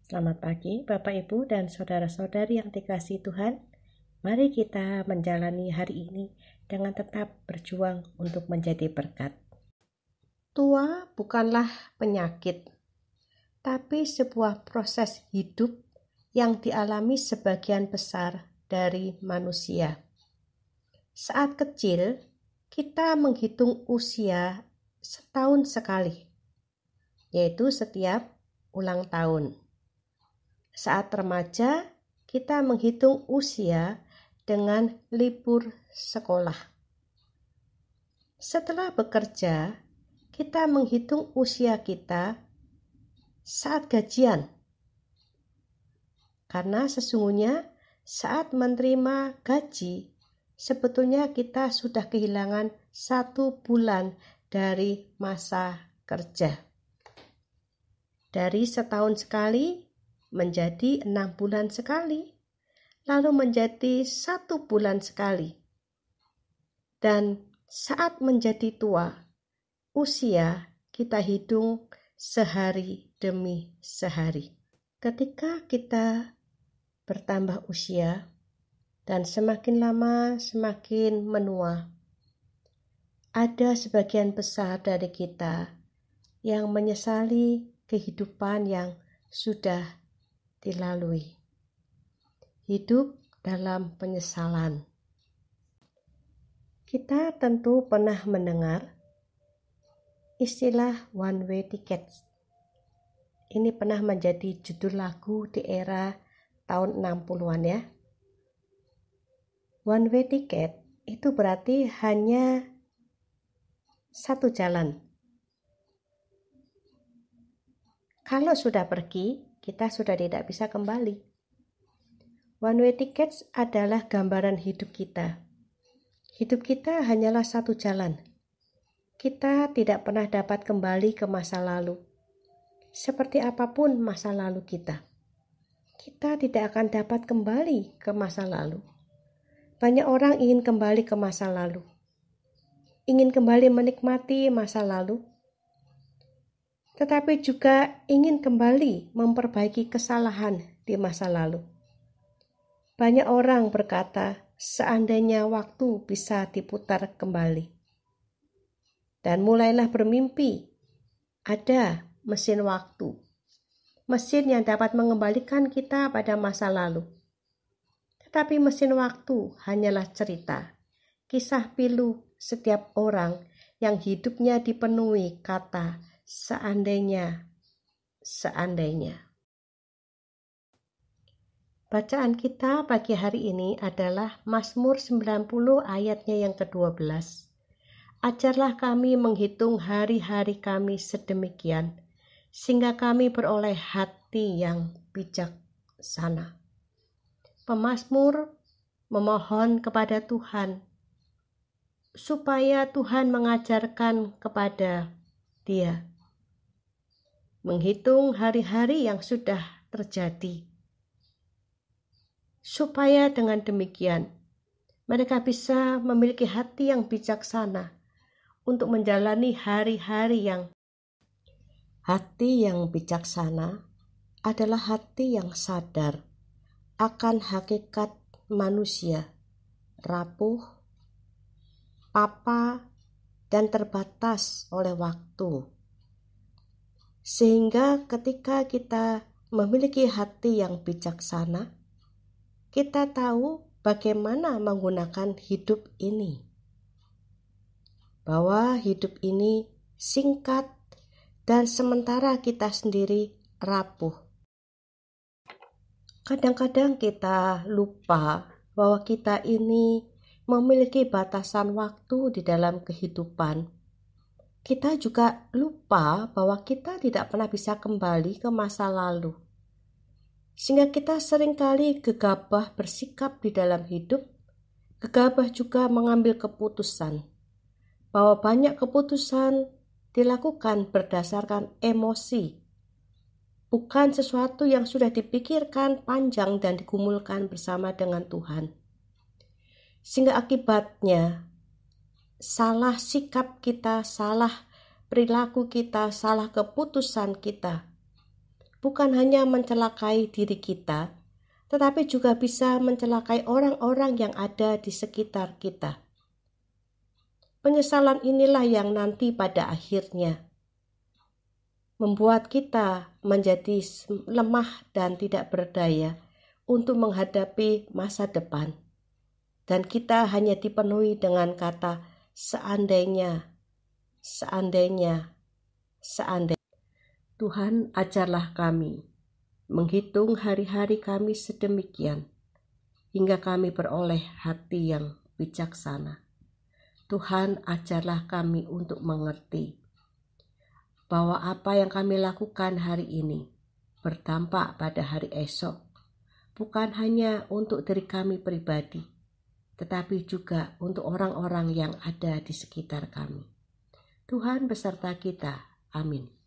Selamat pagi Bapak Ibu dan saudara-saudari yang dikasihi Tuhan. Mari kita menjalani hari ini dengan tetap berjuang untuk menjadi berkat. Tua bukanlah penyakit, tapi sebuah proses hidup yang dialami sebagian besar dari manusia. Saat kecil, kita menghitung usia setahun sekali, yaitu setiap ulang tahun. Saat remaja, kita menghitung usia dengan libur sekolah. Setelah bekerja, kita menghitung usia kita saat gajian. Karena sesungguhnya saat menerima gaji, sebetulnya kita sudah kehilangan 1 bulan dari masa kerja. Dari setahun sekali menjadi 6 bulan sekali, lalu menjadi 1 bulan sekali. Dan saat menjadi tua, usia kita hitung sehari demi sehari. Ketika kita bertambah usia dan semakin lama semakin menua, ada sebagian besar dari kita yang menyesali kehidupan yang sudah dilalui. Hidup dalam penyesalan. Kita tentu pernah mendengar istilah one way ticket. Ini pernah menjadi judul lagu di era tahun 60-an ya. One way ticket itu berarti hanya satu jalan. Kalau sudah pergi, kita sudah tidak bisa kembali. One way tickets adalah gambaran hidup kita. Hidup kita hanyalah satu jalan. Kita tidak pernah dapat kembali ke masa lalu. Seperti apapun masa lalu kita tidak akan dapat kembali ke masa lalu. Banyak orang ingin kembali ke masa lalu. Ingin kembali menikmati masa lalu. Tetapi juga ingin kembali memperbaiki kesalahan di masa lalu. Banyak orang berkata, seandainya waktu bisa diputar kembali. Dan mulailah bermimpi, ada mesin waktu. Mesin yang dapat mengembalikan kita pada masa lalu. Tetapi mesin waktu hanyalah cerita, kisah pilu setiap orang yang hidupnya dipenuhi kata seandainya. Bacaan kita pagi hari ini adalah Mazmur 90 ayatnya yang ke-12. Ajarlah kami menghitung hari-hari kami sedemikian, sehingga kami beroleh hati yang bijaksana. Pemazmur memohon kepada Tuhan, supaya Tuhan mengajarkan kepada dia menghitung hari-hari yang sudah terjadi, supaya dengan demikian mereka bisa memiliki hati yang bijaksana untuk menjalani hari-hari yang bijaksana adalah hati yang sadar akan hakikat manusia, rapuh, papa, dan terbatas oleh waktu. Sehingga ketika kita memiliki hati yang bijaksana, kita tahu bagaimana menggunakan hidup ini. Bahwa hidup ini singkat dan sementara kita sendiri rapuh. Kadang-kadang kita lupa bahwa kita ini memiliki batasan waktu di dalam kehidupan. Kita juga lupa bahwa kita tidak pernah bisa kembali ke masa lalu. Sehingga kita seringkali gegabah bersikap di dalam hidup, gegabah juga mengambil keputusan. Bahwa banyak keputusan dilakukan berdasarkan emosi, bukan sesuatu yang sudah dipikirkan panjang dan digumulkan bersama dengan Tuhan. Sehingga akibatnya salah sikap kita, salah perilaku kita, salah keputusan kita bukan hanya mencelakai diri kita, tetapi juga bisa mencelakai orang-orang yang ada di sekitar kita. Penyesalan inilah yang nanti pada akhirnya membuat kita menjadi lemah dan tidak berdaya untuk menghadapi masa depan. Dan kita hanya dipenuhi dengan kata seandainya, seandainya, seandainya. Tuhan, ajarlah kami menghitung hari-hari kami sedemikian hingga kami beroleh hati yang bijaksana. Tuhan, ajarlah kami untuk mengerti bahwa apa yang kami lakukan hari ini berdampak pada hari esok, bukan hanya untuk diri kami pribadi, tetapi juga untuk orang-orang yang ada di sekitar kami. Tuhan beserta kita. Amin.